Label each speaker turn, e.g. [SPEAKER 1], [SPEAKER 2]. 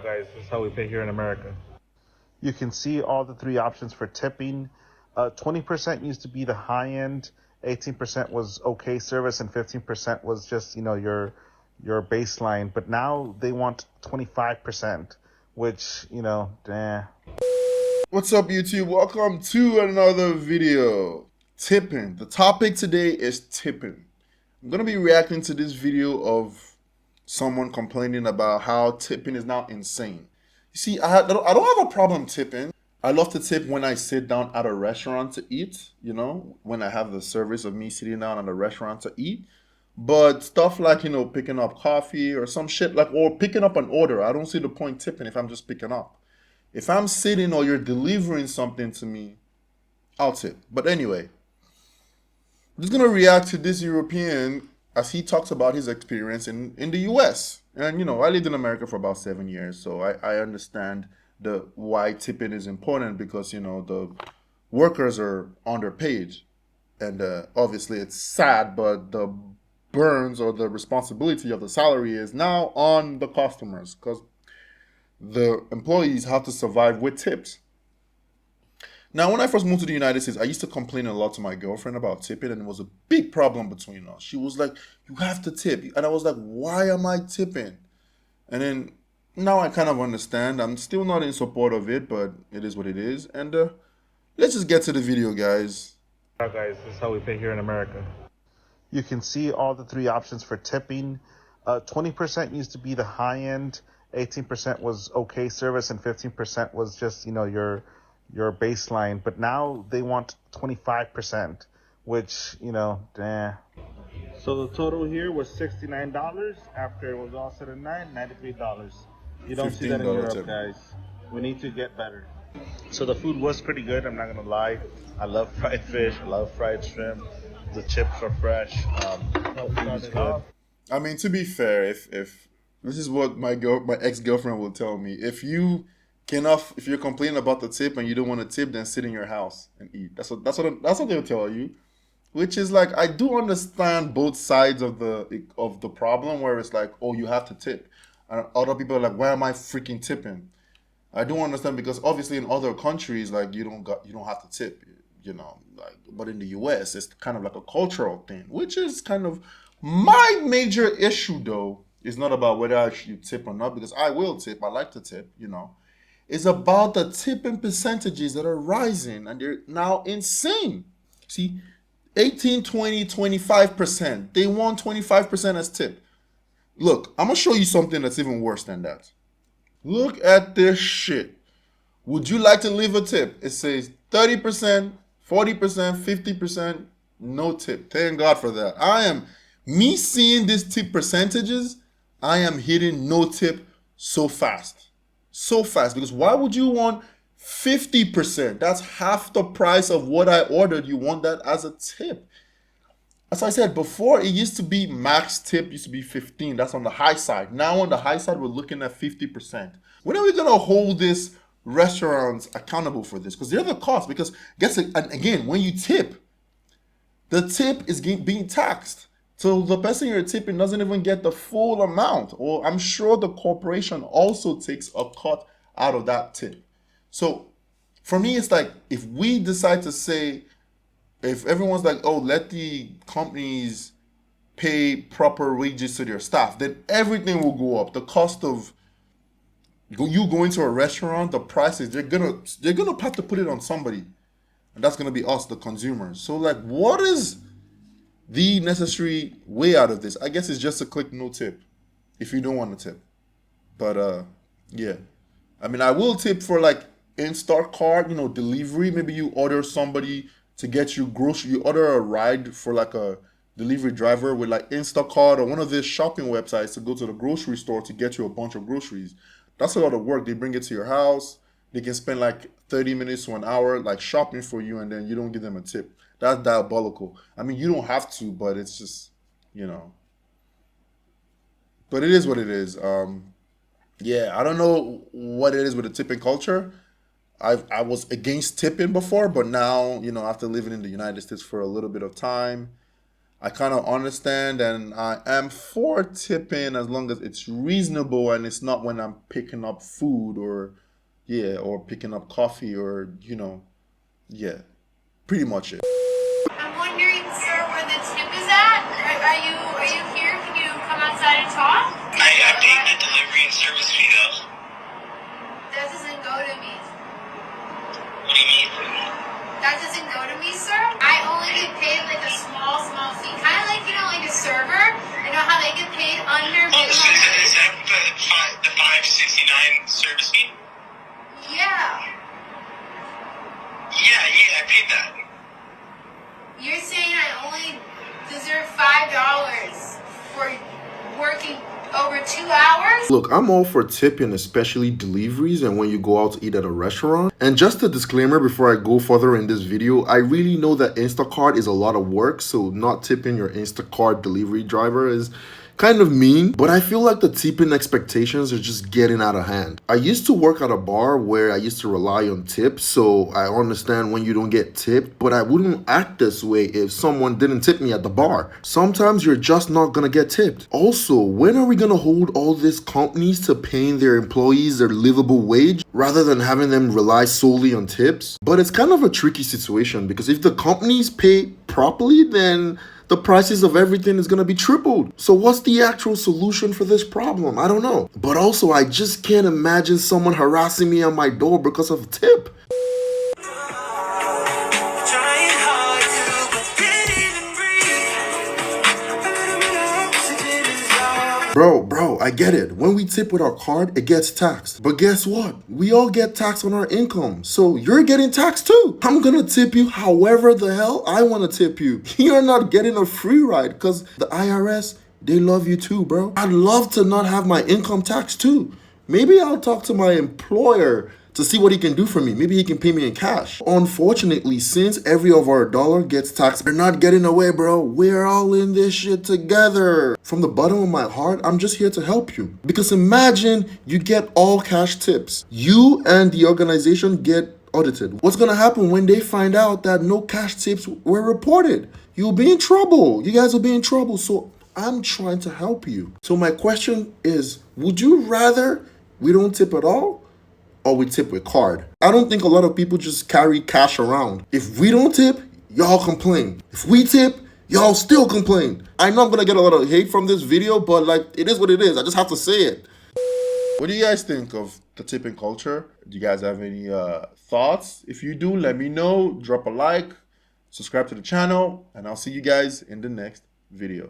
[SPEAKER 1] Guys, this is how we pay here in America.
[SPEAKER 2] You can see all the three options for tipping. 20% used to be the high end, 18% was okay service, and 15% was just, your baseline. But now they want 25%, which,
[SPEAKER 3] What's up, YouTube? Welcome to another video. Tipping. The topic today is tipping. I'm gonna be reacting to this video of someone complaining about how tipping is now insane. You see, I don't have a problem tipping. I love to tip when I sit down at a restaurant to eat, when I have the service of me sitting down at a restaurant to eat. But stuff like, picking up coffee or some shit or picking up an order, I don't see the point tipping if I'm just picking up. If I'm sitting or you're delivering something to me, I'll tip. But anyway, I'm just gonna react to this European as he talks about his experience in the US. And I lived in America for about 7 years, so I understand the why tipping is important because the workers are underpaid, and obviously it's sad, but the burns or the responsibility of the salary is now on the customers because the employees have to survive with tips. Now, when I first moved to the United States, I used to complain a lot to my girlfriend about tipping, and it was a big problem between us. She was like, "You have to tip," and I was like, "Why am I tipping?" And then now I kind of understand. I'm still not in support of it, but it is what it is. And let's just get to the video, guys.
[SPEAKER 1] Guys, this is how we pay here in America.
[SPEAKER 2] You can see all the three options for tipping. 20% used to be the high end, 18% was okay service, and 15% was just, your baseline. But now they want 25%, which,
[SPEAKER 1] So the total here was $69. After it was all said and done, $93. You don't see that in
[SPEAKER 3] $15
[SPEAKER 1] Europe,
[SPEAKER 3] tip.
[SPEAKER 1] guys. We need to get better. So the food was pretty good. I'm not gonna lie. I love fried fish. I love fried shrimp. The chips are fresh. Food is good.
[SPEAKER 3] I mean, to be fair, if this is what my ex girlfriend will tell me, if you're complaining about the tip and you don't want to tip, then sit in your house and eat. That's what they'll tell you. Which is like, I do understand both sides of the problem, where it's like, oh, you have to tip, and other people are like, why am I freaking tipping? I do understand because obviously in other countries, like, you don't have to tip, but in the US it's kind of like a cultural thing, which is kind of my major issue. Though is not about whether I should tip or not, because I will tip. I like to tip. It's about the tipping percentages that are rising, and they're now insane. See, 18, 20, 25%. They want 25% as tip. Look, I'm gonna show you something that's even worse than that. Look at this shit. Would you like to leave a tip? It says 30%, 40%, 50%, no tip. Thank God for that. Me seeing these tip percentages, I am hitting no tip so fast. So fast. Because why would you want 50%? That's half the price of what I ordered. You want that as a tip. As I said before, it used to be max tip used to be 15. That's on the high side. Now on the high side, we're looking at 50%. When are we gonna hold this restaurants accountable for this? Because they're the cost. Because guess it, and again, when you tip, the tip is being taxed. So the person you're tipping doesn't even get the full amount. Or I'm sure the corporation also takes a cut out of that tip. So for me, it's like, if we decide to say, if everyone's like, oh, let the companies pay proper wages to their staff, then everything will go up. The cost of you going to a restaurant, the prices, they're gonna have to put it on somebody, and that's gonna be us, the consumers. So like, what is the necessary way out of this? I guess it's just to click no tip if you don't want to tip. But yeah, I mean, I will tip for like Instacart, delivery. Maybe you order somebody to get you grocery. You order a ride for like a delivery driver with like Instacart or one of these shopping websites to go to the grocery store to get you a bunch of groceries. That's a lot of work. They bring it to your house. They can spend like 30 minutes to an hour like shopping for you, and then you don't give them a tip. That's diabolical. I mean, you don't have to, but it's just, you know. But it is what it is. Yeah, I don't know what it is with the tipping culture. I was against tipping before, but now, after living in the United States for a little bit of time, I kind of understand, and I am for tipping as long as it's reasonable and it's not when I'm picking up food or, yeah, or picking up coffee or, yeah, pretty much it.
[SPEAKER 4] I'm wondering, sir, where the tip is at? Are you here? Can you come outside and talk?
[SPEAKER 5] I paid the delivery and service fee though.
[SPEAKER 4] That doesn't go to me.
[SPEAKER 5] What do you mean?
[SPEAKER 4] That doesn't go to me, sir. I only get paid like a small fee. Kind of like, like a server. You know how they get paid under
[SPEAKER 5] Oh, so
[SPEAKER 4] minimum wage?
[SPEAKER 5] is that the $5.69 service fee?
[SPEAKER 4] Yeah.
[SPEAKER 5] Yeah, I paid that.
[SPEAKER 4] You're saying I only deserve $5 for working over 2 hours?
[SPEAKER 3] Look, I'm all for tipping, especially deliveries and when you go out to eat at a restaurant. And just a disclaimer before I go further in this video, I really know that Instacart is a lot of work, so not tipping your Instacart delivery driver is kind of mean, but I feel like the tipping expectations are just getting out of hand. I used to work at a bar where I used to rely on tips, so I understand when you don't get tipped, but I wouldn't act this way if someone didn't tip me at the bar. Sometimes you're just not gonna get tipped. Also, when are we gonna hold all these companies to paying their employees their livable wage rather than having them rely solely on tips? But it's kind of a tricky situation because if the companies pay properly, then the prices of everything is going to be tripled. So what's the actual solution for this problem? I don't know. But also, I just can't imagine someone harassing me on my door because of a tip. Bro, I get it. When we tip with our card, it gets taxed. But guess what? We all get taxed on our income. So you're getting taxed too. I'm gonna tip you however the hell I wanna tip you. You're not getting a free ride because the IRS, they love you too, bro. I'd love to not have my income taxed too. Maybe I'll talk to my employer to see what he can do for me. Maybe he can pay me in cash. Unfortunately, since every of our dollar gets taxed, we're not getting away, bro. We're all in this shit together. From the bottom of my heart, I'm just here to help you. Because imagine you get all cash tips. You and the organization get audited. What's gonna happen when they find out that no cash tips were reported? You'll be in trouble. You guys will be in trouble. So I'm trying to help you. So my question is, would you rather we don't tip at all, or we tip with card? I don't think a lot of people just carry cash around. If we don't tip, y'all complain. If we tip, y'all still complain. I know I'm gonna get a lot of hate from this video, but like, it is what it is. I just have to say it. What do you guys think of the tipping culture? Do you guys have any thoughts? If you do, let me know. Drop a like, subscribe to the channel, and I'll see you guys in the next video.